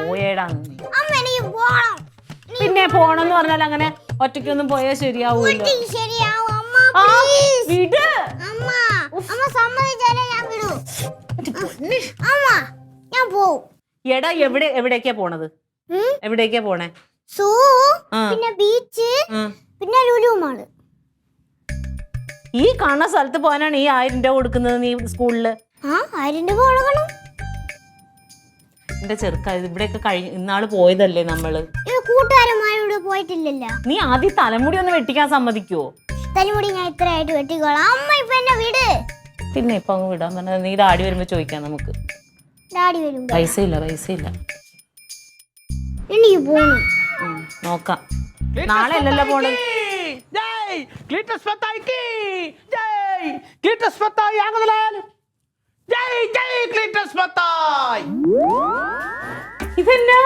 പോയേടാന്ന്. പിന്നെ പോണെന്ന് പറഞ്ഞാൽ അങ്ങനെ ഒറ്റയ്ക്കൊന്നും പോയാൽ ശരിയാവൂല്ലോ. എടാ എവിടേക്കാ പോണത്? എവിടേക്കാ പോണേ? സൂ, പിന്നെ ബീച്ച്, പിന്നെ ലുലു മാള്. ഈ കാണുന്ന സ്ഥലത്ത് പോകാനാണ് ഈ 1000 രൂപ കൊടുക്കുന്നത് നീ സ്കൂളില്? 1000 രൂപ കൊടുക്കണം. എന്റെ ചെറുക്ക ഇവിടെയൊക്കെ ഇന്നാള് പോയതല്ലേ നമ്മള്. കൂട്ടുകാരന്മാരോട് പോയിട്ടില്ലല്ലോ. നീ ആദ്യം തലമുടി ഒന്ന് വെട്ടിക്കാൻ സമ്മതിക്കുവോ? തലമുടി ഞാൻ ഇത്രയായിട്ട് വെട്ടിക്കോളാം. അമ്മ ഇപ്പൊ എന്നെ വിട്. പിന്നെ ഇപ്പൊ അങ്ങ് വിടാൻ പറഞ്ഞ നീ ഡാഡി വരുമ്പോ ചോദിക്കാം നമുക്ക്. ഡാഡി വരും. പൈസ ഇല്ല. എനിക്ക് പോണം. നോക്കാം. നാളെ അല്ലല്ലോ പോണേ. ഇതെന്നാ?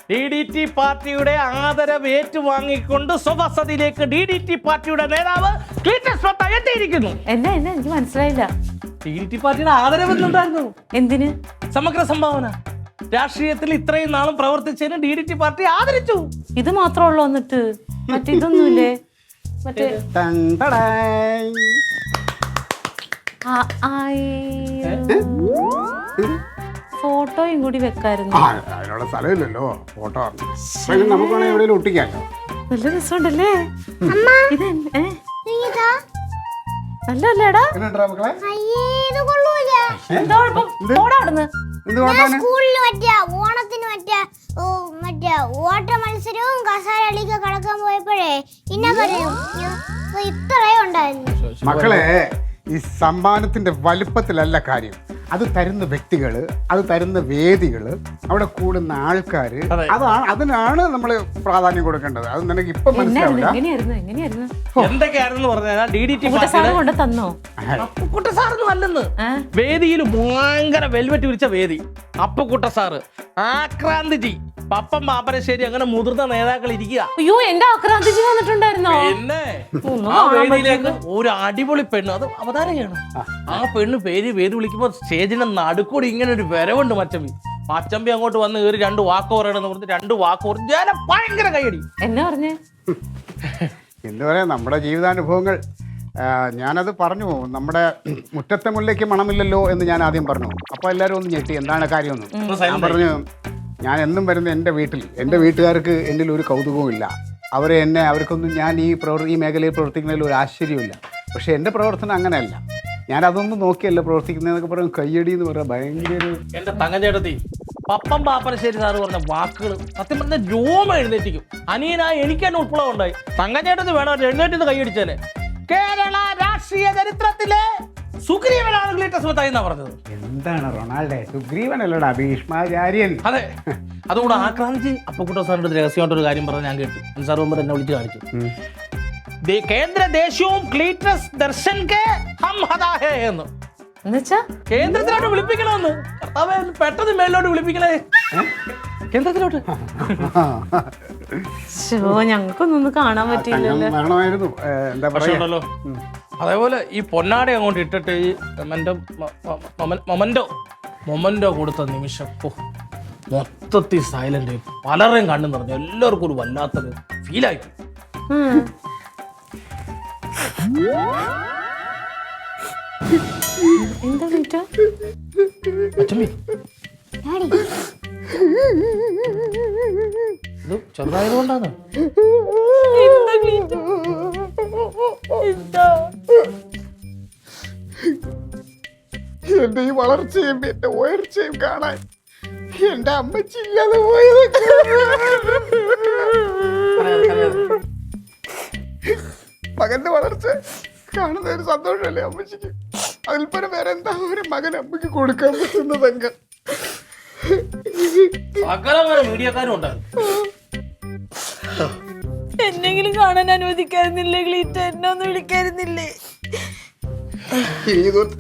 DDT പാർട്ടിയുടെ ആദരവ് ഏറ്റുവാങ്ങിക്കൊണ്ട് സ്വവസതിയിലേക്ക് DDT പാർട്ടിയുടെ നേതാവ് ക്ലീറ്റസ് മത്തായി എത്തിയിരിക്കുന്നു. എന്നാ എനിക്ക് മനസ്സിലായില്ല. DDT പാർട്ടിയുടെ ആദരവ് എന്തുണ്ടായിരുന്നു? എന്തിന്? സമഗ്ര സംഭാവന. രാഷ്ട്രീയത്തിൽ ഇത്രയും നാളും പ്രവർത്തിച്ചതിന് DDT പാർട്ടി ആദരിച്ചു. ഇത് മാത്രമുള്ളൂ. എന്നിട്ട് മറ്റേതൊന്നുമില്ലേ? മറ്റേ ഫോട്ടോയും കൂടി വെക്കായിരുന്നു. അതിനുള്ള സ്ഥലമില്ലല്ലോ ഫോട്ടോ. നമുക്ക് വേണമെങ്കിൽ എവിടെയെങ്കിലും ഒട്ടിക്കാമല്ലോ. നല്ല രസമുണ്ടല്ലേ? നല്ലല്ലേടാ? സ്കൂളിൽ ഓണത്തിന് മറ്റേ ഓട്ട മത്സരവും കസാരളിക്ക് കടക്കാൻ പോയപ്പോഴേ ഇത്രയും ഉണ്ടായിരുന്നു. മക്കളെ, ഈ സമ്മാനത്തിന്റെ വലുപ്പത്തിലല്ല കാര്യം. അത് തരുന്ന വ്യക്തികള്, അത് തരുന്ന വേദികള്, അവിടെ കൂടുന്ന ആൾക്കാര്, അതിനാണ് നമ്മൾ പ്രാധാന്യം കൊടുക്കേണ്ടത്. അത് നിനക്ക് ഇപ്പൊ മനസ്സിലാവില്ല. എന്തൊക്കെയായിരുന്നു പറഞ്ഞാൽ DDT തന്നോ? അപ്പുക്കുട്ട സാറിന് നല്ലെന്ന്. വേദിയിൽ ഭയങ്കര വെൽവെറ്റ് വിരിച്ച വേദി. അപ്പുക്കുട്ട സാറ്, ആക്രാന്തിജി, പപ്പൻ പാപ്പരശ്ശേരി, അങ്ങനെ മുതിർന്ന നേതാക്കൾ ഇരിക്കുക. അയ്യോ, എന്റെ ആക്രാന്തിജി വന്നിട്ടുണ്ടായിരുന്നോ? പിന്നെ ആ വേദിയിലേക്ക് ഒരു അടിപൊളി പെണ്ണ്, അത് അവതാരകയാണ്. ആ പെണ്ണ് വേദി വിളിക്കുമ്പോ സ്റ്റേജിന്റെ നടുക്കൂടി ഇങ്ങനെ ഒരു വരവുണ്ട്. മച്ചമ്പി അങ്ങോട്ട് വന്ന് കയറി 2 വാക്ക് പറയണമെന്ന് പറഞ്ഞ് 2 വാക്ക് പറഞ്ഞു. ജനം ഭയങ്കര കൈയടി. എന്നാ പറഞ്ഞേ? എന്താ പറയാ, നമ്മുടെ ജീവിതാനുഭവങ്ങൾ. ഞാനത് പറഞ്ഞു. നമ്മുടെ മുറ്റത്തെ മുല്ലയ്ക്ക് മണമില്ലല്ലോ എന്ന് ഞാൻ ആദ്യം പറഞ്ഞു. അപ്പോൾ എല്ലാവരും ഒന്ന് ഞെട്ടി, എന്താണ് കാര്യമൊന്നും. ഞാൻ പറഞ്ഞു, ഞാൻ എന്നും വരുന്ന എൻ്റെ വീട്ടുകാർക്ക് എന്നിൽ ഒരു കൗതുകവും ഇല്ല. അവർക്കൊന്നും ഞാൻ ഈ മേഖലയിൽ പ്രവർത്തിക്കുന്നതിൽ ഒരു ആശ്ചര്യമില്ല. പക്ഷെ എൻ്റെ പ്രവർത്തനം അങ്ങനെയല്ല. ഞാൻ അതൊന്നും നോക്കിയല്ല പ്രവർത്തിക്കുന്നതെന്നൊക്കെ പറയും. കയ്യടി എന്ന് പറയാം ഭയങ്കര. എന്റെ തങ്കച്ചേട്ടത്തി, പപ്പൻ പാപ്പനശ്ശേരി സാറ് പറഞ്ഞ വാക്കുകൾ സത്യം പറഞ്ഞ രോമ എഴുന്നേറ്റിക്കും. അനിയനായി എനിക്ക് തന്നെ ഉൾപ്പെടെ ഉണ്ടായി. തങ്കച്ചേട്ടത്തി വേണം എഴുന്നേറ്റ് കൈയടിച്ചേനെ. കേരള രാഷ്ട്രീയ ചരിത്രത്തിലെ സുഗ്രീവനാണ് ക്ലീറ്റസ് മത്തായി എന്നാ പറഞ്ഞത്. എന്താണ് റൊണാൾഡോ? സുഗ്രീവനല്ലടാ, ഭീഷ്മാചാര്യൻ. അതെ, അതുകൂടെ ആക്രാന്തിച്ച് അപ്പുക്കുട്ട സാറിന്റെ രഹസ്യമായിട്ടൊരു കാര്യം പറഞ്ഞ് ഞാൻ കേട്ടു. സാർ മുമ്പ് എന്നെ വിളിച്ച് കാണിച്ചു. കേന്ദ്ര ദേശവും ക്ലീറ്റസ് ദർശൻ കെ ഹം ഹദാ ഹേ എന്ന്. എന്നുവെച്ചാ കേന്ദ്രത്തിലോട്ട് വിളിപ്പിക്കണമെന്ന്. കർത്താവേ, പെട്ടെന്ന് മേളിലോട്ട് വിളിപ്പിക്കണേ. കേന്ദ്രത്തിലോട്ട്. ഞങ്ങൾക്കൊന്നും കാണാൻ പറ്റില്ലല്ലോ. എന്താ പറയുക. അതേപോലെ ഈ പൊന്നാട അങ്ങോട്ട് ഇട്ടിട്ട് ഈ മൊമൻറ്റോ കൊടുത്ത നിമിഷം മൊത്തത്തിൽ സൈലന്റ്. പലരെയും കണ്ണു നിറഞ്ഞു. എല്ലാവർക്കും ഒരു വല്ലാത്തൊരു ഫീലായി. എന്താ ഇത് ചെറുതായത് കൊണ്ടാണ്. എന്റെ ഈ വളർച്ചയും എന്റെ ഉയർച്ചയും കാണാൻ എന്റെ അമ്മച്ചില്ലാതെ പോയത്. മകന്റെ വളർച്ച കാണുന്ന ഒരു സന്തോഷമല്ലേ അമ്മച്ചിക്ക്? അതിൽപ്പരം വേറെ എന്താ ഒരു മകൻ അമ്മയ്ക്ക് കൊടുക്കാൻ പറ്റുന്നതെങ്ക. മീഡിയക്കാരും ഉണ്ടാകും. എന്നെങ്കിലും കാണാൻ അനുവദിക്കായിരുന്നില്ലേ ക്ലീറ്റ? എന്നെ ഒന്ന് വിളിക്കായിരുന്നില്ലേ?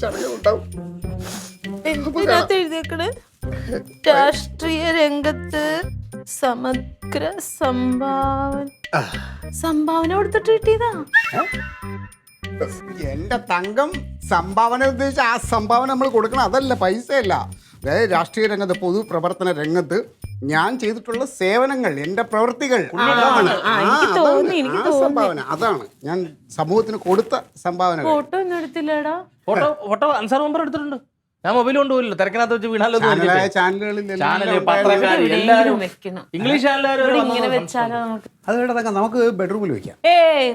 ചടങ്ങുണ്ടാവും. ഇതിനകത്ത് എഴുതിയേക്കണ് രാഷ്ട്രീയ രംഗത്ത് സമഗ്ര സംഭാവന കൊടുത്തിട്ട് കിട്ടിയതാ. എന്റെ തങ്കം, സംഭാവന ഉദ്ദേശിച്ച ആ സംഭാവന നമ്മൾ കൊടുക്കണം, അതല്ല, പൈസയല്ല. അതായത് രാഷ്ട്രീയ രംഗത്ത് പൊതുപ്രവർത്തന രംഗത്ത് ഞാൻ ചെയ്തിട്ടുള്ള സേവനങ്ങൾ, എൻ്റെ പ്രവൃത്തികൾ, അതാണ്. എനിക്ക് തോന്നി, എനിക്ക് തോന്നി. സംഭാവന അതാണ് ഞാൻ സമൂഹത്തിന് കൊടുത്ത സംഭാവന. ഫോട്ടോ ഒന്നും എടുത്തില്ലടാ. ഫോട്ടോ അൻസാർ മെമ്പർ എടുത്തിട്ടുണ്ട്. ഞാൻ മൊബൈൽ കൊണ്ടുപോയില്ല, തിരക്കിനകത്ത് വെച്ച് വീണാലോ ചാനലുകളിൽ ചാനല്, പത്രക്കാര് എല്ലാവരും വെക്കണം. ഇംഗ്ലീഷ് ചാനലുകാർ ഇങ്ങനെ വെച്ചാലോ നമുക്ക്? അത് കേട്ടതൊക്കെ നമുക്ക് ബെഡ്റൂമിൽ വെക്കാം.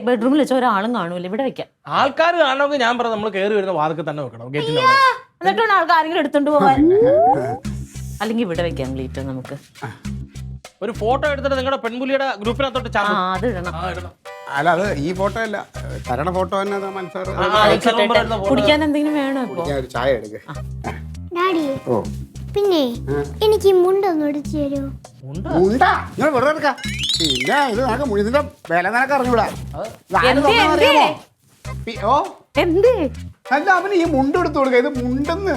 ബെഡ്റൂമിൽ വെച്ച ഒരാളും കാണൂല, ഇവിടെ വെക്കാം. ആൾക്കാർ കാണണമെങ്കിൽ ഞാൻ പറഞ്ഞു നമ്മൾ കയറി വരുന്ന വാതിൽക്ക് തന്നെ വെക്കണം, ഗേറ്റിന്റെ അവിടെ. എന്നിട്ടാണ് ആൾക്കാർ ആരെങ്കിലും എടുത്തോണ്ട് പോവാൻ. അല്ലെങ്കിൽ ഇവിടെ വെക്കാം ഗ്ലീറ്റർ നമുക്ക്. ഒരു ഫോട്ടോ എടുത്തിട്ട് നിങ്ങളുടെ പെൺപുലിയുടെ ഗ്രൂപ്പിനകത്തോട്ട് അത് ഇടണം. അല്ല, അത് ഈ ഫോട്ടോ അല്ല, തരണ ഫോട്ടോ തന്നെ മനസ്സാറ്. കുടിക്കാൻ എന്തെങ്കിലും വേണോ ഇപ്പൊ? ഞാൻ ഒരു ചായ എടുക്ക. ഡാഡി ഓ പിന്നെ എനിക്ക് ഈ മുണ്ടൊന്നും എടുത്തു തരുമോ? ഉണ്ടാ നിങ്ങൾ വെറുതെ എടുക്ക. പിന്നെ ഇത് നമുക്ക് ഇതിന്റെ വില നിനക്ക് അറിഞ്ഞൂടാ. ഓ എന്തേ അല്ല, അവന് ഈ മുണ്ട് എടുത്തു കൊടുക്ക. ഇത് മുണ്ടെന്ന്,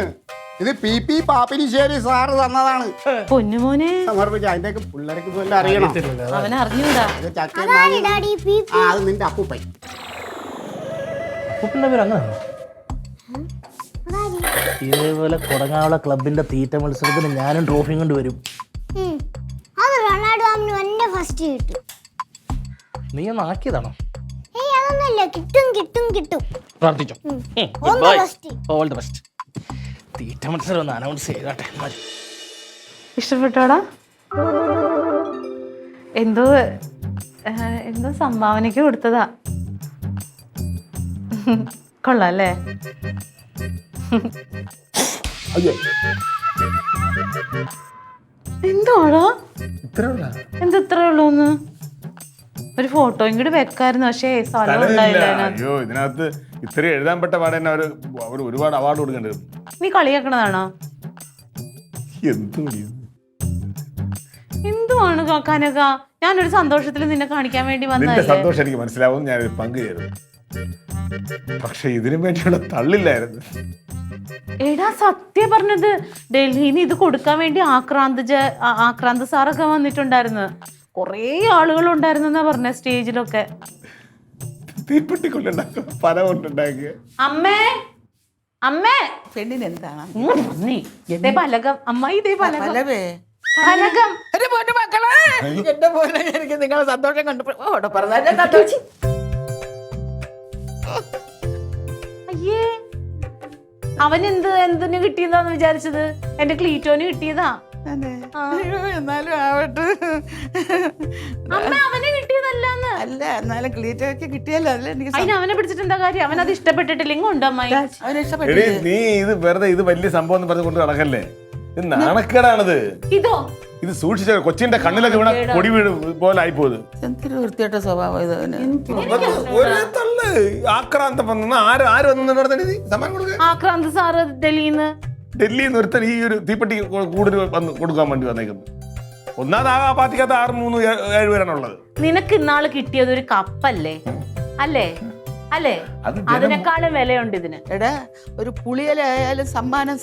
ഇത് പി പാപ്പിനിശ്ശേരി സാറ് തന്നതാണ്. പൊന്നുമോനെ സമർപ്പിച്ച അതിന്റെ പിള്ളേർക്ക് വല്ല അറിയണം. അവനെ അറിഞ്ഞൂടാ. ഇത് ചക്കയും അതാണ് മാങ്ങയും. ഡാഡി പി ആ, അത് നിന്റെ അപ്പൂപ്പൻ. അപ്പൂപ്പന്റെ പേര് അങ്ങനെ ഇതേപോലെ കൊടങ്ങാവള ക്ലബിന്റെ തീറ്റ മത്സരത്തിന് ഞാനും ട്രോഫിയും കൊണ്ട് വരും. അത് റൊണാൾഡോ മാമിന് വന്നെ ഫസ്റ്റ് കിട്ടും. നീ ഒന്ന് ആക്കിയതാണോ? ഏയ് അതൊന്നുമില്ല, കിട്ടും കിട്ടും കിട്ടും. പ്രാർത്ഥിച്ചോ. All the best. All the best. തീറ്റ മത്സരം ഒന്ന് അനൗൺസ് ചെയ്താട്ടെ. ഇഷ്ടപ്പെട്ടോടാ? എന്തോ എന്തോ സംഭാവനയ്ക്ക് കൊടുത്തതാ. കൊള്ളാല്ലേ? എന്തോടാ എന്താ ഇത്ര ഉള്ളൂന്ന്? ഒരു ഫോട്ടോ ഇങ്ങോട്ട് വെക്കായിരുന്നു, പക്ഷേ സ്ഥലം ഉണ്ടായില്ല അതിനകത്ത്. അയ്യോ, ഇതിനകത്ത് ഇത്രയും എഴുതാൻ പെട്ട പാടെ തന്നെ അവർ ഒരുപാട് അവാർഡ് കൊടുക്കേണ്ടത്. നീ കളിയാക്കണതാണോ? എന്തുവാണ് കനക? ഞാനൊരു സന്തോഷത്തിൽ നിന്നെ കാണിക്കാൻ വേണ്ടി നിന്റെ വന്നതല്ലേ. സന്തോഷം എനിക്ക് മനസ്സിലാവും, ഞാൻ പങ്കു ചേരുന്നു. പക്ഷെ ഇതിനു വേണ്ടിയുള്ള തള്ളില്ലായിരുന്നു. എടാ സത്യം പറഞ്ഞത്, ഡൽഹിന്ന് ഇത് കൊടുക്കാൻ വേണ്ടി ആക്രാന്ത് സാറൊക്കെ വന്നിട്ടുണ്ടായിരുന്നു. കൊറേ ആളുകൾ ഉണ്ടായിരുന്നെന്നാ പറഞ്ഞ സ്റ്റേജിലൊക്കെ. തീപ്പെട്ടിക്കൊണ്ടുണ്ടാക്കുക, പല കൊണ്ടുണ്ടാക്കുക. അമ്മേ അമ്മേ പെണ്ണിനെന്താണ് ഇതേ പലകം അമ്മ, ഇതേ പലകം പലവേ പലകം. എന്റെ പൊന്നു മക്കളെ, എന്റെ പോലെ എനിക്ക് നിങ്ങളെ സന്തോഷം കണ്ടു ഓടെ പറഞ്ഞ സന്തോഷം. അയ്യേ, അവൻ എന്തിനു കിട്ടിയതാന്ന് വിചാരിച്ചത്? എന്റെ ക്ലീറ്റോന് കിട്ടിയതാ. അയ്യോ, എന്നാലും ആവട്ടെ. അമ്മ അവന് കിട്ടിയതല്ലാന്ന്. അല്ല, എന്നാലും ക്ലീറ്റൊക്കെ കിട്ടിയല്ലോ, അതല്ല എനിക്ക് അതിന് അവനെ പിടിച്ചിട്ട് എന്താ കാര്യം? അവൻ അത് ഇഷ്ടപ്പെട്ടിട്ടില്ല. ഇങ്ങോട്ട് അമ്മായി. അവനെ എടീ, ഇഷ്ടപ്പെട്ടു. നീ ഇത് വെറുതെ ഇത് വലിയ സംഭവം എന്ന് പറഞ്ഞ് കൊണ്ട് നടക്കല്ലേ. ഇത് നാണക്കേടാണിത്. ഇതോ ഇത് സൂക്ഷിച്ച കൊച്ചിന്റെ കണ്ണിലൊക്കെ വീണ പൊടി വീട് പോലെ ആയിപ്പോയത്. എന്തൊരു വൃത്തിയായിട്ട സ്വഭാവം ഇത് അവന്. ഒരേ തള്ള് ആക്രാന്തം വന്ന ആര് വന്നു നടത്തി സമ്മാനം കൊടുക്കുക. ആക്രാന്ത് സാറ് ഡൽഹിന്ന്. ഡൽഹിയിൽ നിന്ന് ഒരുത്തൻ ഈ ഒരു തീപ്പെട്ടി കൂടുതൽ വന്ന് കൊടുക്കാൻ വേണ്ടി വന്നേക്കുന്നു. ഒന്നാമത് ആ പാർട്ടിക്കകത്ത് 6, 3, 7 പേരാണുള്ളത്. നിനക്ക് ഇന്നാള് കിട്ടിയത് ഒരു കപ്പല്ലേ? അല്ലേ അല്ലേ? അത് അതിനേക്കാളും വിലയുണ്ട് ഇതിന്. എടാ, ഒരു പുളിയിലായാലും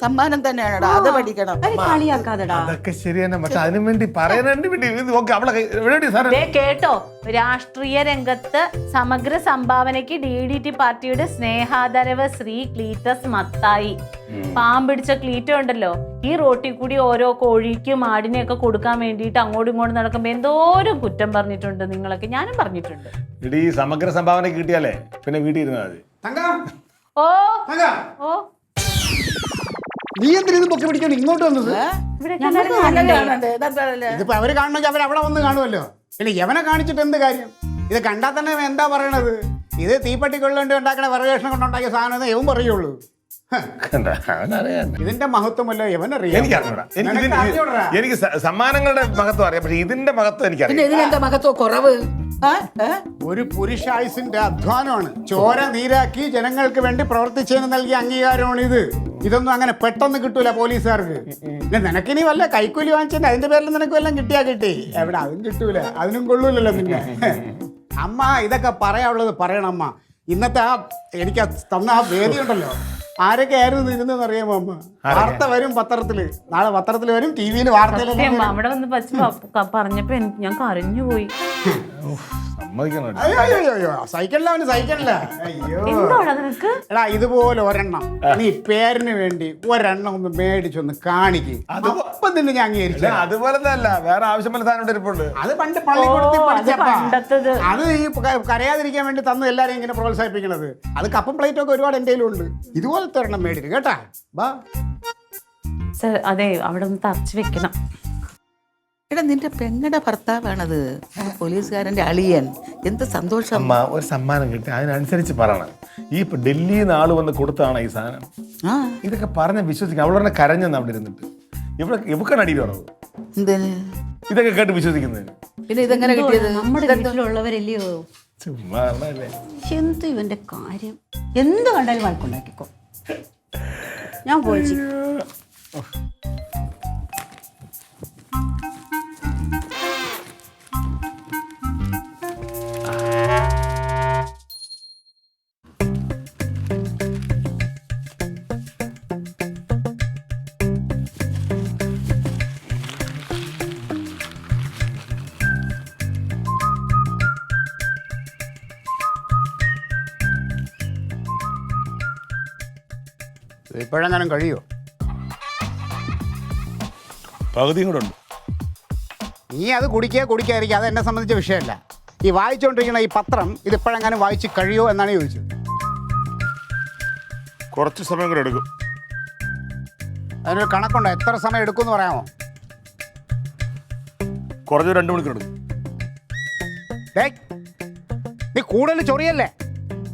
സമ്മാനം തന്നെയാണെടാ, അത് പഠിക്കണം. കളിയാക്കാതെടാ. അതൊക്കെ ശരി തന്നെ, പക്ഷെ അതിനു വേണ്ടി പറയാൻ വേണ്ടി ഇത് ഓക്കെ. അവളെ എവിടെയാണ് സാറേ? ദേ കേട്ടോ, രാഷ്ട്രീയ രംഗത്ത് സമഗ്ര സംഭാവനയ്ക്ക് DDT പാർട്ടിയുടെ സ്നേഹാദരവ് ശ്രീ ക്ലീറ്റസ് മത്തായി. പാമ്പിടിച്ച ക്ലീറ്റോ ഉണ്ടല്ലോ, ഈ റോട്ടിൽ കൂടി ഓരോ കോഴിക്കും ആടിനെയൊക്കെ കൊടുക്കാൻ വേണ്ടിയിട്ട് അങ്ങോട്ടും ഇങ്ങോട്ടും നടക്കുമ്പോ എന്തോരം കുറ്റം പറഞ്ഞിട്ടുണ്ട് നിങ്ങളൊക്കെ. ഞാനും പറഞ്ഞിട്ടുണ്ട്. ഈ സമഗ്ര സംഭാവന കിട്ടിയാലേ പിന്നെ വീട്ടിൽ ഇരുന്നാൽ മതി. ഓ തങ്ക, ഓ നീ എന്തിനു പൊക്കി പിടിക്കാൻ ഇങ്ങോട്ട് വന്നത്? ഇവിടെ ഇതിപ്പോ അവര് കാണണമെങ്കിൽ അവരവിടെ വന്ന് കാണുമല്ലോ. ഇല്ല, യവനെ കാണിച്ചിട്ട് എന്ത് കാര്യം? ഇത് കണ്ടാൽ തന്നെ എന്താ പറയണത്? ഇത് തീപ്പെട്ടിക്കൊള്ളുകൊണ്ട് ഉണ്ടാക്കണ വിറകേഷണം കൊണ്ടുണ്ടാക്കിയ സാധനം യവൻ പറയുള്ളൂ. ഇതിന്റെ മഹത്വമല്ലോ യവനറിയാം. എനിക്കറിഞ്ഞൂടാ. എനിക്ക് സമ്മാനങ്ങളുടെ മഹത്വം അറിയാം, പക്ഷെ ഇതിന്റെ മഹത്വം പിന്നെ എനിക്കറിയാം. ഇതിനെന്താ മഹത്വം കുറവ്? ഒരു പുരുഷായുസിന്റെ അധ്വാനമാണ്. ചോര നീരാക്കി ജനങ്ങൾക്ക് വേണ്ടി പ്രവർത്തിച്ചതിന് നൽകിയ അംഗീകാരമാണ് ഇത്. ഇതൊന്നും അങ്ങനെ പെട്ടെന്ന് കിട്ടൂല പോലീസുകാർക്ക്. നിനക്കിനി വല്ല കൈക്കൂലി വാങ്ങിച്ചിട്ട് അതിന്റെ പേരിൽ നിനക്ക് വല്ലതും കിട്ടിയാ കിട്ടി. എവിടെ അതും കിട്ടൂല, അതിനും കൊള്ളൂലല്ലോ നിന്നെ. അമ്മ ഇതൊക്കെ പറയാനുള്ളത് പറയണം അമ്മ. ഇന്നത്തെ എനിക്ക് തന്ന ആ വേദി ഉണ്ടല്ലോ, ആരൊക്കെ ആയിരുന്നു ഇരുന്നെന്ന് അറിയാമോ അമ്മ? വാർത്ത വരും പത്രത്തില്, നാളെ പത്രത്തിൽ വരും, TV-യിൽ വാർത്തയിലും. അവിടെ വന്ന് പറഞ്ഞപ്പോ ഞാൻ കരഞ്ഞു പോയി. സമ്മതിക്കണം. അയ്യോ സൈക്കിളില്ല അവന് സൈക്കിളില്ല. അയ്യോ എന്താണ് നിനക്ക്? എടാ ഇതുപോലെ ഒരെണ്ണം നീ പേരിന് വേണ്ടി ഒരെണ്ണം ഒന്ന് മേടിച്ചൊന്ന് കാണിക്ക്. അപ്പം തന്നെ ഞാൻ അംഗീകരിച്ചു. അതുപോലെ അല്ല, വേറെ ആവശ്യമുള്ള സാധനം ഇരിപ്പുണ്ട്. അത് പണ്ട് പള്ളിക്കൂടത്തിൽ പഠിച്ചപ്പാ. പണ്ടത്തത്. അത് ഈ കരയാതിരിക്കാൻ വേണ്ടി തന്നു എല്ലാരെയും ഇങ്ങനെ പ്രോത്സാഹിപ്പിക്കണത്. അത് കപ്പും പ്ലേറ്റും ഒക്കെ ഒരുപാട് എൻ്റെ ഉണ്ട്. ഇതുപോലത്തെ ഒരെണ്ണം മേടിക്കും കേട്ടാ. ബാ സർ, അതെ, അവിടെ ഒന്ന് തറച്ചു വെക്കണം. എടാ നിന്റെ പെങ്ങടെ ഭർത്താവാണത്, പോലീസുകാരന്റെ അളിയൻ. എന്ത് സന്തോഷം. അമ്മ ഒരു സമ്മാനം കിട്ടി, അതിനനുസരിച്ച് പറയണം. ഈ ഇപ്പൊ ഡൽഹിയിൽ നിന്ന് ആള് വന്ന് കൊടുത്താണ് ഈ സാധനം. ആ ഇതൊക്കെ പറഞ്ഞ് വിശ്വസിക്കാം. അവളെ കരഞ്ഞെന്ന് അവിടെ ഇരുന്നിട്ട് ഇവക്കാണ് അടിയിൽ ഉറവ്. എന്തിന് ഇതൊക്കെ കേട്ട് വിശ്വസിക്കുന്നതിന്. പിന്നെ ഇതെങ്ങനെ കിട്ടിയത്? നമ്മുടെ വീട്ടിലുള്ളവരല്ലയോ. ചുമ്മാ അല്ലേ. എന്ത് ഇവന്റെ കാര്യം, എന്ത് കണ്ടാലും വഴക്കുണ്ടാക്കിക്കോ. ഞാൻ പോയി. ഇപ്പോഴെങ്ങാനും കഴിയോ? പകുതിയും കൂടെ ഉണ്ട്. നീ അത് കുടിക്കാതിരിക്കുക, അത് എന്നെ സംബന്ധിച്ച വിഷയമല്ല. ഈ വായിച്ചുകൊണ്ടിരിക്കുന്ന ഈ പത്രം ഇതിപ്പോഴെങ്ങാനും വായിച്ച് കഴിയോ എന്നാണ് ചോദിച്ചത്. കുറച്ച് സമയം കൂടെ എടുക്കും. അതിനൊരു കണക്കുണ്ടോ? എത്ര സമയം എടുക്കുമെന്ന് പറയാമോ? കുറഞ്ഞ 2 മണിക്കൂർ എടുക്കും. ഡേയ്, നീ കൂടുതൽ ചൊറിയല്ലേ?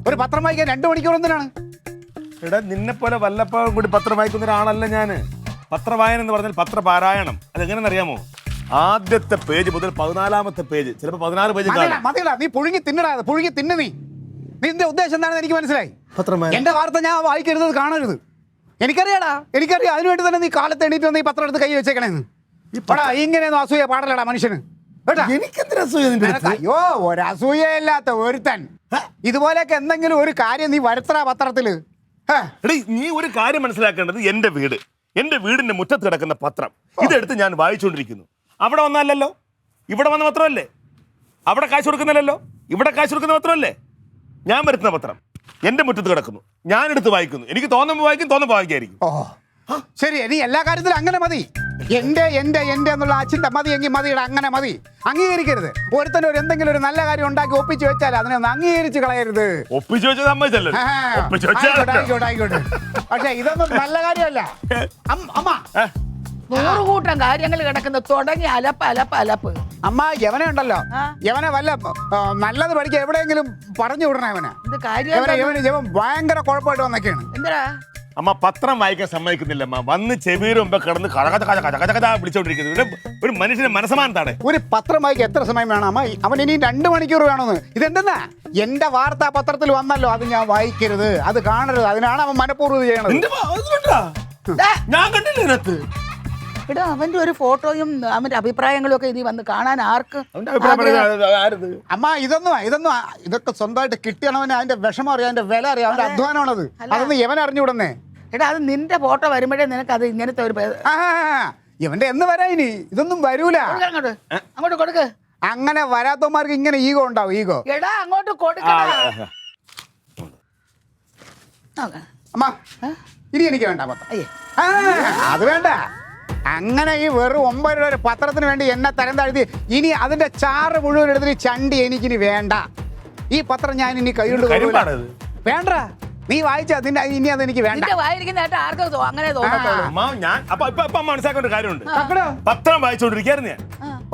ഒരു പത്രം വായിക്കാൻ 2 മണിക്കൂർ എന്തിനാണ്? എടാ നിന്നെ പോലെ വല്ലപ്പോഴും കൂടി പത്രം വായിക്കുന്ന ഒരാളല്ല ഞാൻ. പത്രവായന എന്ന് പറഞ്ഞാൽ പത്രപാരായണം. അതെങ്ങനെയെന്ന് അറിയാമോ? ആദ്യത്തെ പേജ് മുതൽ 14ാമത്തെ പേജ്, ചിലപ്പോൾ 16 പേജ്. മതിയടാ, നീ പുഴുങ്ങി തിന്നടാ, പുഴുങ്ങി തിന്നു. നീ നിന്റെ ഉദ്ദേശം എന്താണെന്ന് എനിക്ക് മനസ്സിലായി. എന്റെ വാർത്ത ഞാൻ വായിക്കരുത്, കാണരുത്. എനിക്കറിയാം. അതിനുവേണ്ടി തന്നെ നീ കാലത്ത് എണീറ്റ് വന്ന് ഈ പത്രം എടുത്ത് കൈ വെച്ചേക്കണേന്ന്. ഇപ്പടാ ഇങ്ങനെയൊന്നും അസൂയ പാടലടാ മനുഷ്യന്. എനിക്കെന്തിനാ അസൂയ നിന്റെ അടുത്ത്? അയ്യോ, ഒരസൂയയില്ലാത്ത ഒരുത്തൻ ഇതുപോലെയൊക്കെ എന്തെങ്കിലും ഒരു കാര്യം നീ വരുത്തടാ പത്രത്തില്. എടീ, നീ ഒരു കാര്യം മനസ്സിലാക്കേണ്ടത്, എന്റെ വീടിന്റെ മുറ്റത്ത് കിടക്കുന്ന പത്രം ഇതെടുത്ത് ഞാൻ വായിച്ചുകൊണ്ടിരിക്കുന്നു. അവിടെ വന്നല്ലോ, ഇവിടെ വന്ന പത്രമല്ലേ. അവിടെ കാശ് കൊടുക്കുന്നില്ലല്ലോ, ഇവിടെ കാശ് കൊടുക്കുന്ന പത്രമല്ലേ. ഞാൻ വരുത്തുന്ന പത്രം എന്റെ മുറ്റത്ത് കിടക്കുന്നു, ഞാനെടുത്ത് വായിക്കുന്നു. എനിക്ക് തോന്നുമ്പോൾ വായിക്കും, തോന്നുമ്പോൾ വായിക്കായിരിക്കും. ഓ ശരി, നീ എല്ലാ കാര്യത്തിലും അങ്ങനെ മതി. എന്റെ എന്നുള്ള അച്ഛൻ്റെ മതി എങ്കിൽ മതിയുടെ, അങ്ങനെ മതി. അംഗീകരിക്കരുത്. ഒരുത്തന്നെ എന്തെങ്കിലും ഒരു നല്ല കാര്യം ഉണ്ടാക്കി ഒപ്പിച്ച് വെച്ചാൽ അതിനെ ഒന്ന് അംഗീകരിച്ച് കളയരുത്. ഒപ്പിച്ച് വെച്ചത് സമ്മതിച്ചല്ലോ. ആയിക്കോട്ടെ. പക്ഷെ ഇതൊന്നും നല്ല കാര്യമല്ല. അമ്മ 100 കൂട്ടം കാര്യങ്ങൾ കിടക്കുന്ന തുടങ്ങി അലപ്പ്. അമ്മ യവനെ ഉണ്ടല്ലോ, യവനെ വല്ല നല്ലത് പഠിക്കാൻ എവിടെയെങ്കിലും പറഞ്ഞു വിടണേ. ഇത് കാര്യം യവൻ ഭയങ്കര കുഴപ്പമായിട്ട് വന്നൊക്കെയാണ്. എന്തിനാ അമ്മ പത്രം വായിക്കാൻ സമ്മതിക്കുന്നില്ല. അമ്മ വന്ന് ചെവിയുടെ മുമ്പ് കിടന്ന് കഥ വിളിച്ചോണ്ടിരിക്കുന്നത്. ഒരു മനുഷ്യന് മനസ്സമാനത്താണ്. ഒരു പത്രം വായിക്കാൻ എത്ര സമയം വേണം അമ്മ? അവൻ ഇനി 2 മണിക്കൂർ വേണമെന്ന്. ഇതെന്തെന്നാ എന്റെ വാർത്താ പത്രത്തിൽ വന്നല്ലോ, അത് ഞാൻ വായിക്കരുത്, അത് കാണരുത്. അതിനാണ് അവൻ മനഃപൂർവ്വം ചെയ്യണത്. ഞാൻ കണ്ടില്ല ഇതിനകത്ത്. എടാ അവന്റെ ഒരു ഫോട്ടോയും അവന്റെ അഭിപ്രായങ്ങളും ഒക്കെ ഇനി വന്ന് കാണാൻ ആർക്ക്? അമ്മ ഇതൊക്കെ സ്വന്തമായിട്ട് കിട്ടിയണവന് അതിന്റെ വിഷമം അറിയാം, അതിന്റെ വില അറിയാം, അവന്റെ അധ്വാനമാണത്. അതൊന്നും ഇവൻ അറിഞ്ഞുവിടുന്നേ. എടാ അത് നിന്റെ ഫോട്ടോ വരുമ്പോഴേ നിനക്ക് അത് ഇങ്ങനത്തെ ഒരു ഇവന്റെ എന്ന് വരാ ഇനി ഇതൊന്നും വരൂല. അങ്ങോട്ട് കൊടുക്ക്. അങ്ങനെ വരാത്തവന്മാർക്ക് ഇങ്ങനെ ഈഗോ ഉണ്ടാവും. ഈഗോ എടാ അങ്ങോട്ട് കൊടുക്കടാ. അമ്മ ഇനി എനിക്ക് വേണ്ട പത്രം. അത് വേണ്ട. അങ്ങനെ ഈ വെറും 9 രൂപ ഒരു പത്രത്തിന് വേണ്ടി എന്നെ തരം താഴ്ത്തി ഇനി അതിന്റെ ചാറ് മുഴുവൻ എടുത്തിട്ട് ചണ്ടി എനിക്കിനി വേണ്ട. ഈ പത്രം ഞാൻ ഇനി കൈകൊണ്ട് വേണ്ട. നീ വായിച്ച അതിന്റെ ഇനി അതെനിക്ക് വേണ്ട. അങ്ങനെ തോന്നത്തുള്ളൂ. മനസ്സിലാക്കേണ്ട കാര്യമുണ്ട്. പത്രം വായിച്ചോണ്ടിരിക്കായിരുന്നു ഞാൻ.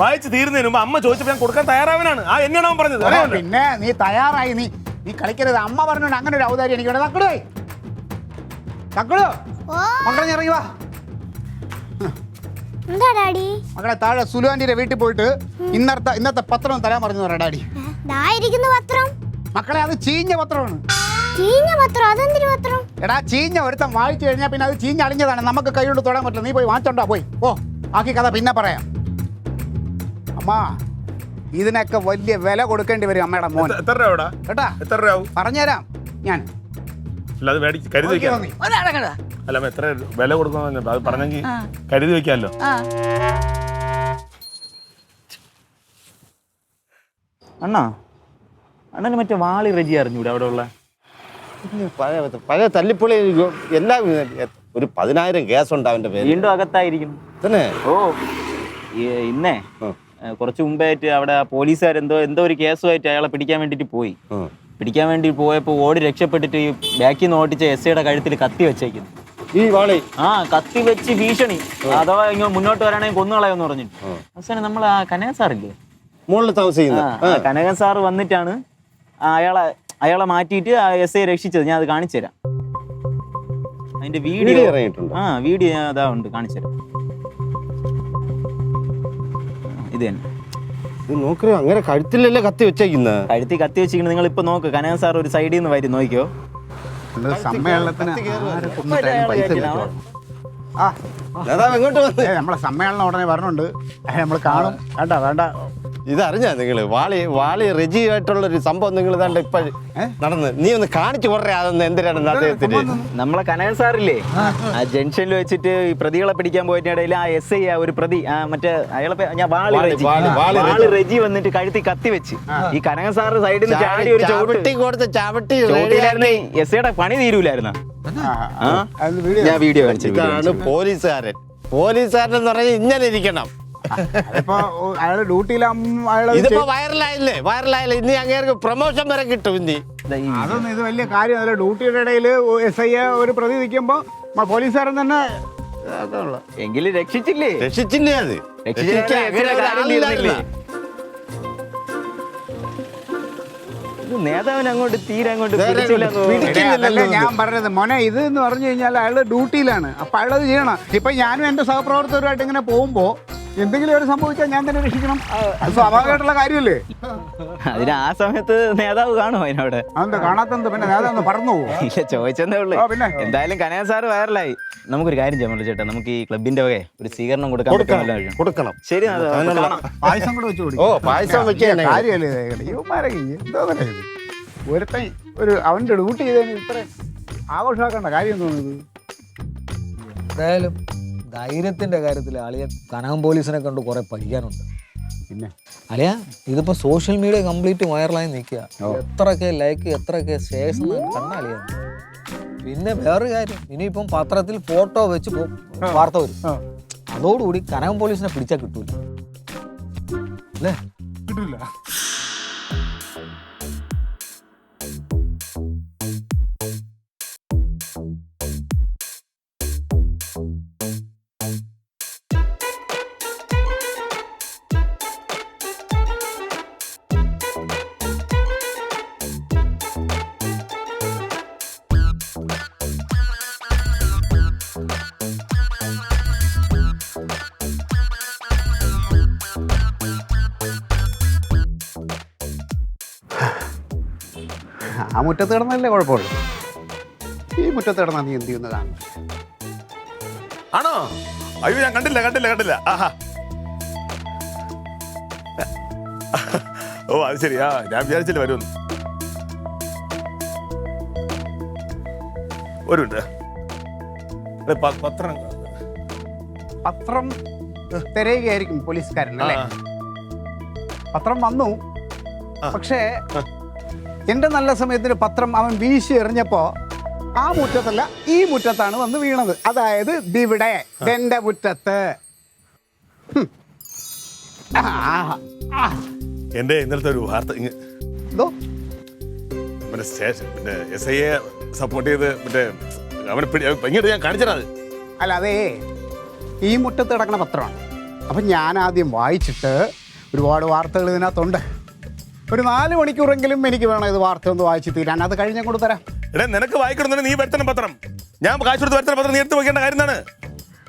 വായിച്ചു തീരുന്നതിന് മുമ്പ് അമ്മ ചോദിച്ചപ്പോ ഞാൻ കൊടുക്കാൻ തയ്യാറാവനാണ്. എന്നാണ് അവൻ പറഞ്ഞത്? പിന്നെ നീ തയ്യാറായി, നീ കളിക്കരുത്. അമ്മ പറഞ്ഞോണ്ട് അങ്ങനെ ഒരു ഔദാര്യം എനിക്ക് വേണ്ട. തക്കടോ മക്കളെ ഇറങ്ങി വാ. എന്താ ഡാഡി? മകളെ താഴെ സുലുവാന്റിയുടെ വീട്ടിൽ പോയിട്ട് ഇന്നത്തെ പത്രം തരാൻ പറഞ്ഞു പറ ഡാഡി. പത്രം മക്കളെ അത് ചീഞ്ഞ പത്രമാണ്. ചീഞ്ഞ പത്രം? അതെന്തൊരു പത്രം? എടാ ചീഞ്ഞ ഒരുത്തം വായിച്ചു കഴിഞ്ഞാൽ പിന്നെ അത് ചീഞ്ഞളിഞ്ഞതാണ്, നമുക്ക് കൈകൊണ്ട് തൊടാൻ പറ്റില്ല. നീ പോയി വാങ്ങിച്ചോണ്ടാ പോയി. ബാക്കി കഥ പിന്നെ പറയാം. അമ്മ ഇതിനൊക്കെ വലിയ വില കൊടുക്കേണ്ടി വരും അമ്മയുടെ മോൻ. കേട്ടാ പറഞ്ഞുതരാം ഞാൻ. അല്ല എത്ര വില കൊടുക്കണം അത് പറഞ്ഞെങ്കിൽ കരുതി വെക്കാമല്ലോ. അണ്ണാ അണ്ണന് മറ്റേ വാളി റെജി അറിഞ്ഞൂടെ അവിടെ ഉള്ള പഴയ തല്ലിപ്പൊളി എല്ലാം ഒരു 10,000 കേസുണ്ട് അവന്റെ പേര്. വീണ്ടും അകത്തായിരിക്കുന്നു തന്നെ ഓ ഇന്നേ കുറച്ച് മുമ്പായിട്ട് അവിടെ പോലീസുകാരെന്തോ ഒരു കേസുമായിട്ട് അയാളെ പിടിക്കാൻ വേണ്ടിട്ട് പോയി. പിടിക്കാൻ വേണ്ടി പോയപ്പോ ഓടി രക്ഷപ്പെട്ടിട്ട് ഈ ബാക്കിൽ നിന്ന് ഓടിച്ച എസ്ഐയുടെ കഴുത്തിൽ കത്തി വെച്ചേക്കുന്നു. ഈ വാളി കത്തി വെച്ച് ഭീഷണി, അഥവാ ഇങ്ങനെ മുന്നോട്ട് വരാണെങ്കിൽ കൊന്നുകളയെന്ന് പറഞ്ഞിട്ട്. അവസാനം നമ്മൾ ആ കനകൻ സാറില്ലേ മുകളിൽ താമസിക്കുന്ന കനകൻ സാറ് വന്നിട്ടാണ് അയാളെ മാറ്റിയിട്ട് ആ എസ് ഐ രക്ഷിച്ചത്. ഞാൻ അത് കാണിച്ചു തരാം. അതിന്റെ വീഡിയോ ഇറങ്ങിയിട്ടുണ്ട്. വീഡിയോ ഞാൻ അതാ ഉണ്ട്, കാണിച്ചു തരാം. ഇത് തന്നെ. ഇത് നോക്കണോ, അങ്ങനെ കഴുത്തിലല്ലേ കത്തി വെച്ചേക്കുന്ന? കഴുത്തി കത്തി വെച്ചിരിക്കുന്നത് നിങ്ങൾ ഇപ്പൊ നോക്ക്. കനകൻ സാർ ഒരു സൈഡിൽ നിന്ന് വരും, നോക്കിയോ. സമ്മേളനത്തിന് ആരെ കൊന്നിട്ടായാലും പൈസ കിട്ടുമോ? എങ്ങോട്ട് വന്ന് നമ്മളെ സമ്മേളനം ഉടനെ പറഞ്ഞുണ്ട്, നമ്മൾ കാണും. വേണ്ട ഇതറിഞ്ഞാ നിങ്ങള് വാളി റെജി ആയിട്ടുള്ള ഒരു സംഭവം നിങ്ങൾ ഇതാണ്ട് ഇപ്പൊ നടന്ന് നീ ഒന്ന് കാണിച്ചു കൊറേ അതൊന്ന് എന്തിനാണ് അദ്ദേഹത്തിന്? നമ്മളെ കനകൻ സാറില്ലേ, ആ ജംഗ്ഷനിൽ വെച്ചിട്ട് ഈ പ്രതികളെ പിടിക്കാൻ പോയിട്ടിടയിൽ ആ എസ് ഐ ഒരു പ്രതി മറ്റേ അയാളെ ഞാൻ വാളി റെജി വന്നിട്ട് കഴുത്തി കത്തി വെച്ച് ഈ കനകൻ സാറ് സൈഡിൽ നിന്ന് ചാടി ഒരു ചവിട്ടി എസ് ഐയുടെ പണി തീരൂലായിരുന്ന. ഞാൻ വീഡിയോ ഇതാണ് പോലീസുകാരൻ എന്ന് പറഞ്ഞാൽ ഇങ്ങനെ ഇരിക്കണം. അതിപ്പോ അയാള് ഡ്യൂട്ടിയിലാകുമ്പോ ഇതിപ്പോ വൈറലായില്ലേ ഇനി അങ്ങേർക്ക് പ്രൊമോഷൻ വരെ കിട്ടും. ഇനി അതൊന്നും ഇത് വലിയ കാര്യമല്ല. ഡ്യൂട്ടിയുടെ ഇടയിൽ SI ഒരു പ്രതി നിൽക്കുമ്പോ പോലീസുകാരൻ തന്നെ എങ്കിലും രക്ഷിച്ചില്ലേ അത് നേതാവിനെ അങ്ങോട്ട് തീരെ അങ്ങോട്ട് അതല്ലേ ഞാൻ പറഞ്ഞത് മോനെ. ഇത് എന്ന് പറഞ്ഞു കഴിഞ്ഞാൽ അയാള് ഡ്യൂട്ടിയിലാണ്, അപ്പൊ അയാളത് ചെയ്യണം. ഇപ്പൊ ഞാനും എന്റെ സഹപ്രവർത്തകരുമായിട്ട് ഇങ്ങനെ പോകുമ്പോ എന്തെങ്കിലും ഒരു സംഭവിച്ചാൽ ഞാൻ തന്നെ രക്ഷിക്കണം. അത് സ്വാഭാവികമായിട്ടുള്ള കാര്യമല്ലേ. അതിന് ആ സമയത്ത് നേതാവ് കാണുമോ അതിനവിടെ? അതെന്താ കാണാത്തെന്ത്? പിന്നെ നേതാവ് പറന്നു പോകും. ഇല്ല, ചോദിച്ചതേ ഉള്ളൂ. പിന്നെ എന്തായാലും കനകൻ സാറ് വൈറലായി. നമുക്കൊരു കാര്യം ചെയ്യാൻ ചേട്ടാ, നമുക്ക് ഈ ക്ലബിന്റെ വകെ ഒരു സ്വീകരണം കൊടുക്കണം. ശരി, പായസം കൂടെ വെച്ച് ഓ പായസം വെക്കാൻ കാര്യമല്ലേ ഇവന്മാരൊക്കെ എന്തോ ഒരുത്തൻ അവന്റെ ഡ്യൂട്ടി ചെയ്തതിന് ഇത്ര ആഘോഷമാക്കേണ്ട കാര്യം തോന്നുന്നത്. എന്തായാലും ധൈര്യത്തിന്റെ കാര്യത്തിൽ അളിയ കനകം പോലീസിനെ കണ്ട് കുറെ പഠിക്കാനുണ്ട്. പിന്നെ അളിയ ഇതിപ്പോ സോഷ്യൽ മീഡിയ കംപ്ലീറ്റ് വൈറലായി നിൽക്കുക. എത്രയൊക്കെ ലൈക്ക് എത്രയൊക്കെ ഷെയർസ് കണ്ട അളിയ. പിന്നെ വേറൊരു കാര്യം, ഇനിയിപ്പം പത്രത്തിൽ ഫോട്ടോ വെച്ച് വാർത്ത വരും. അതോടുകൂടി കനകം പോലീസിനെ പിടിച്ചാൽ കിട്ടൂല അല്ലേ? കിട്ടില്ല. ആ മുറ്റത്ത് കിടന്നല്ലേ കുഴപ്പമുള്ളൂ. ഈ മുറ്റത്ത് കിടന്നാൽ നീ എന്ത് ചെയ്യുന്ന കാണും. ആണോ? അയ്യോ, ഞാൻ കണ്ടില്ല. ആഹാ, ഓ അത് ശരി. ഞാൻ വിചാരിച്ചില്ല വരുമെന്ന്. ഒരു മിനിറ്റ്. പത്രം തിരയുകയായിരിക്കും പോലീസുകാരൻ അല്ലേ? പത്രം വന്നു, പക്ഷേ എന്റെ നല്ല സമയത്തിന് പത്രം അവൻ വീശി എറിഞ്ഞപ്പോ ആ മുറ്റത്തല്ല ഈ മുറ്റത്താണ് വന്ന് വീണത്. അതായത് ഇവിടെ എന്റെ മുറ്റത്ത്. എന്റെ ഇന്നലത്തെ ഒരു വാർത്ത എന്തോ മറ്റേ സ്റ്റേഷൻ പിന്നെ SI സപ്പോർട്ട് ചെയ്ത് മറ്റേ അവനെ ഇങ്ങോട്ട് ഞാൻ കാണിച്ചത്. അല്ല, അതേ ഈ മുറ്റത്ത് കിടക്കുന്ന പത്രമാണ്. അപ്പം ഞാൻ ആദ്യം വായിച്ചിട്ട് ഒരുപാട് വാർത്തകൾ ഇതിനകത്തുണ്ട്. ഒരു 4 മണിക്കൂറെങ്കിലും എനിക്ക് വേണം ഇത് വാർത്ത ഒന്ന് വായിച്ച് തീരാൻ. അത് കഴിഞ്ഞാൽ കൊണ്ട് തരാം. എടാ, നിനക്ക് വായിക്കണമെന്ന് നീ വരുത്തണം പത്രം. ഞാൻ കാശ് കൊടുത്ത് വരുത്തണം പത്രം. നീ എടുത്ത് വെക്കേണ്ട കാര്യം എന്താണ്?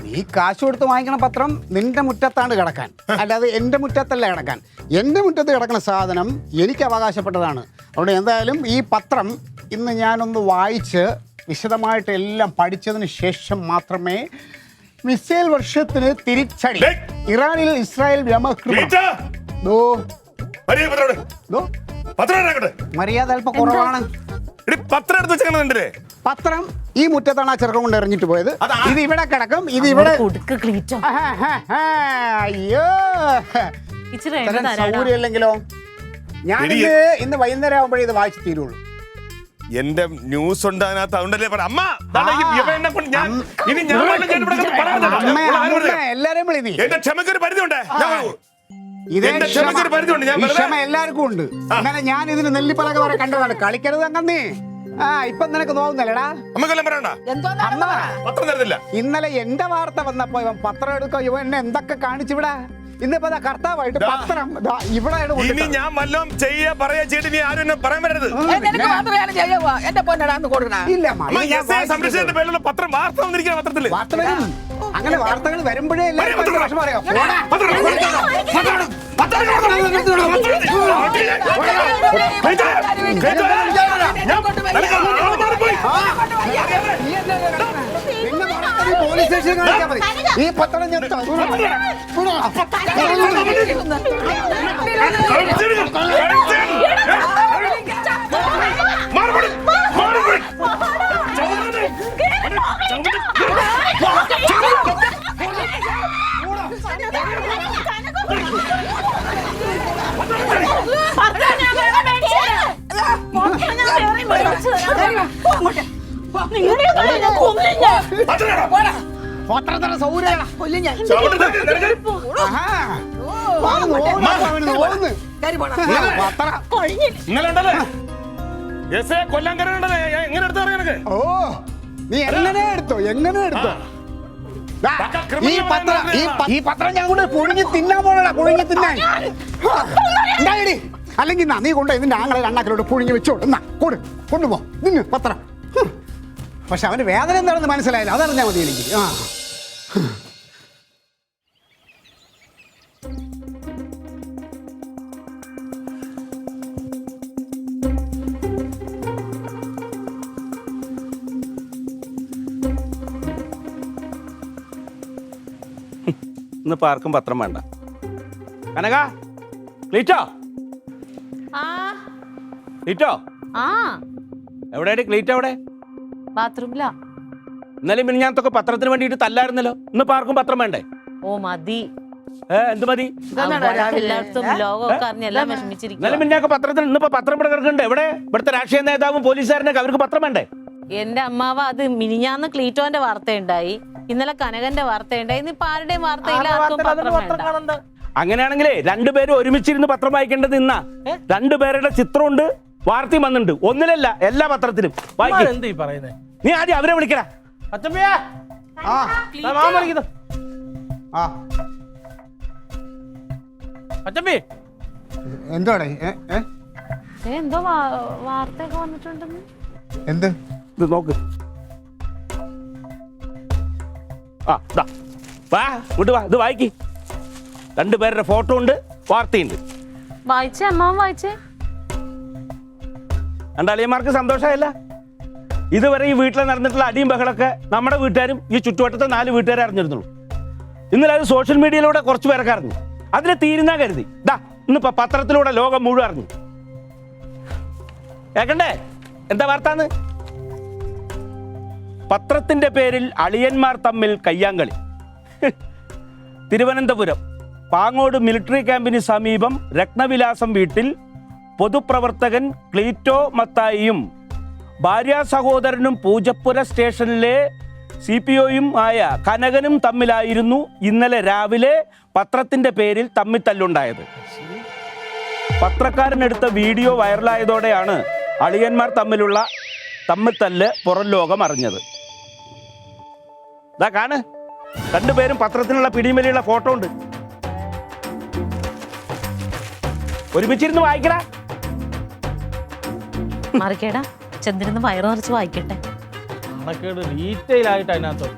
നീ കാശ് കൊടുത്ത് വാങ്ങിക്കണ പത്രം നിന്റെ മുറ്റത്താണ് കിടക്കാൻ, അല്ലാതെ എൻ്റെ മുറ്റത്തല്ല കിടക്കാൻ. എൻ്റെ മുറ്റത്ത് കിടക്കുന്ന സാധനം എനിക്ക് അവകാശപ്പെട്ടതാണ്. അതുകൊണ്ട് എന്തായാലും ഈ പത്രം ഇന്ന് ഞാനൊന്ന് വായിച്ച് വിശദമായിട്ട് എല്ലാം പഠിച്ചതിന് ശേഷം മാത്രമേ മിസൈൽ വർഷത്തിന് തിരിച്ചടി, ഇറാനിൽ ഇസ്രായേൽ വ്യോമാക്രമണം. മര്യാദ അല്പം കുറവാണ്. പത്രം ഈ മുറ്റത്താണ് ആ ചെറുക്കം കൊണ്ട് എറിഞ്ഞിട്ട് പോയത്. ഇത് ഇവിടെ കിടക്കും, ഇത് ഇവിടെ. അയ്യോ, സൗകര്യമില്ലെങ്കിലോ? ഞാൻ ഇന്ന് വൈകുന്നേരം ആകുമ്പോഴേ ഇത് വായിച്ചു തീരുള്ളൂ. എന്റെ ന്യൂസ് ഉണ്ട് അതിനകത്ത്, അതുകൊണ്ടല്ലേ പറ അമ്മ ദാണ്ടാ ഈ ഇവനെ കൊണ്ട് ഞാൻ ഇനി ഞാൻ വല്ലതും ചെയ്തിട്ട് ഇവിടെ കിടന്ന് പറയാൻ പറ്റില്ല. എല്ലാരെയും വിളി നീ. എന്റെ ക്ഷമയ്ക്ക് ഒരു പരിധി ഉണ്ട്. ഇതേ എന്റെ ക്ഷമയ്ക്ക് ഒരു പരിധി ഉണ്ട്. ഞാൻ ഈ വെറുതെ ക്ഷമ എല്ലാവർക്കും ഉണ്ട്. അങ്ങനെ ഞാൻ ഇതിന് നെല്ലിപ്പലക വരെ കണ്ടതാണ്. കളിക്കരുത് അങ്ങനെ. ഇപ്പൊ നിനക്ക് നോക്കുന്നല്ലേടാ. അമ്മക്കെല്ലാം പറയണ്ട. അമ്മ പത്രം തരുന്നില്ല. ഇന്നലെ എന്റെ വാർത്ത വന്നപ്പോ ഇവൻ പത്രം എടുക്കോ, ഇവൻ എന്നെ എന്തൊക്കെ കാണിച്ചിവിടെ. ഇന്നിപ്പോ കർത്താവായിട്ട് പത്രം ഇവിടെ ഇനി ഞാൻ വല്ലതും ചെയ്യാ പറയാ ചെയ്തിട്ട് നീ ആരും എന്നെ പറയാൻ വരരുത്. ഇല്ല അമ്മ എസ് ഐ സംരക്ഷണത്തിന്റെ പേരിലുള്ള പത്രം വാർത്ത വന്നിരിക്കുന്ന പത്രത്തില്. വാർത്ത വരും. അങ്ങനെ വാർത്തകൾ വരുമ്പോഴേ എല്ലാവരും വിഷമം അറിയാം. പോലീസ് സ്റ്റേഷനിൽ കാണിച്ചാൽ മതി. ഈ പത്രം ഞാൻ പത്രത്തിന്റെ സൗകര്യമാണ്. ഇന്നലെ ഉണ്ടല്ലേ എസ് ഐ കൊല്ലം കരണ്ടല്ലേ എങ്ങനെ എടുത്തു പറയാനൊക്കെ. ഓ നീ എങ്ങനെ എടുത്തോ, എങ്ങനെ എടുത്തോ. ഈ പത്രം ഞാൻ കൊണ്ട് പുഴുങ്ങി തിന്നാൻ പോകണ, പുഴുങ്ങി തിന്നാൻ. അല്ലെങ്കിൽ നീ കൊണ്ട് ഇതിന്റെ ആങ്ങളെ അണ്ണാക്കിലോട്ട് പുഴുങ്ങി വെച്ചോട്ട് കൊണ്ടുപോ നിന്ന് പത്രം. പക്ഷെ അവന്റെ വേദന എന്താണെന്ന് മനസ്സിലായില്ല, അതറിഞ്ഞാൽ മതി എനിക്ക്. ഇന്നിപ്പോ ആർക്കും പത്രം വേണ്ട. കനക, ക്ലീറ്റോ, ക്ലീറ്റോ എവിടെയാണ്? ക്ലീറ്റോ എവിടെ? ബാത്റൂമിലാ. ഇന്നലെ മിനിഞ്ഞാത്തൊക്കെ പത്രത്തിന് വേണ്ടിയിട്ട് തല്ലായിരുന്നല്ലോ. ഇന്നിപ്പോ ആർക്കും പത്രം വേണ്ടേ? ഓ മതി. എന്ത് മതി? എല്ലായിടത്തും ലോകമൊക്കെ അറിഞ്ഞ് എല്ലാം വിഷമിച്ചിരിക്കും. ഇന്നലെ മിനിഞ്ഞാക്ക് പത്രത്തിൽ, ഇന്നിപ്പോ പത്രം ഇവിടെ കിടക്കണ്ടേ? എവിടെ? ഇവിടുത്തെ രാഷ്ട്രീയ നേതാവും പോലീസുകാരനൊക്കെ അവർക്ക് പത്രം വേണ്ടേ? എന്റെ അമ്മാവ, അത് മിനിഞ്ഞാന്ന് ക്ലീറ്റോന്റെ വാർത്തയുണ്ടായി, ഇന്നലെ കനകന്റെ വാർത്തയുണ്ടായി, ഇന്നിപ്പോ ആരുടെയും വാർത്തയില്ല. ആർക്കും പത്രം വേണ്ട. അങ്ങനെയാണെങ്കിലേ രണ്ടുപേരും ഒരുമിച്ചിരുന്ന് പത്രം വായിക്കേണ്ടത് ഇന്നാ. രണ്ടുപേരുടെ ചിത്രമുണ്ട്, വാർത്തയും വന്നിട്ടുണ്ട്. ഒന്നിലല്ല, എല്ലാ പത്രത്തിലും എന്ത് പറയുന്നേ? നീ ആദ്യം അവരെ വിളിക്കടാ. എന്തോടെ എന്തോ വാർത്തയൊക്കെ വന്നിട്ടുണ്ടെന്ന്. എന്ത് ഇത് നോക്ക്. വാ ഇങ്ങോട്ട് വാ, ഇത് വായിക്ക്. രണ്ടുപേരുടെ ഫോട്ടോ ഉണ്ട്, വാർത്തയുണ്ട്. വായിച്ചേ അമ്മാവൻ, വായിച്ചേ. രണ്ടാളിയന്മാർക്ക് സന്തോഷമായില്ല. ഇതുവരെ ഈ വീട്ടിൽ നടന്നിട്ടുള്ള അടിയും ബഹളൊക്കെ നമ്മുടെ വീട്ടുകാരും ഈ ചുറ്റുവട്ടത്തെ 4 വീട്ടുകാരെ അറിഞ്ഞിരുന്നുള്ളൂ. ഇന്നലെ അത് സോഷ്യൽ മീഡിയയിലൂടെ കുറച്ച് പേരൊക്കെ അറിഞ്ഞു. അതിന് തീരുന്ന കരുതി ഇന്നിപ്പോ പത്രത്തിലൂടെ ലോകം മുഴുവൻ അറിഞ്ഞു. കേക്കണ്ടേ എന്താ വാർത്താന്ന്? പത്രത്തിന്റെ പേരിൽ അളിയന്മാർ തമ്മിൽ കയ്യാങ്കളി. തിരുവനന്തപുരം പാങ്ങോട് മിലിറ്ററി ക്യാമ്പിന് സമീപം രത്നവിലാസം വീട്ടിൽ പൊതുപ്രവർത്തകൻ ക്ലീറ്റോ മത്തായിയും ഭാര്യ സഹോദരനും പൂജപ്പുര സ്റ്റേഷനിലെ CPOയും ആയ കനകനും തമ്മിലായിരുന്നു ഇന്നലെ രാവിലെ പത്രത്തിന്റെ പേരിൽ തമ്മിത്തല്ലുണ്ടായത്. പത്രക്കാരനെടുത്ത വീഡിയോ വൈറലായതോടെയാണ് അളിയന്മാർ തമ്മിലുള്ള തമ്മിത്തല്ല് പുറം ലോകം അറിഞ്ഞത്. ഇതാ കാണ്, രണ്ടുപേരും പത്രത്തിനുള്ള പിടിമലിയുള്ള ഫോട്ടോ ഉണ്ട്. ഒരുമിച്ചിരുന്ന് വായിക്കടാ. മറിക്കേടാ, ചെന്നിരുന്ന് വയറ് നിറച്ച് വായിക്കട്ടെ. ഡീറ്റെയിൽ ആയിട്ട് അതിനകത്ത്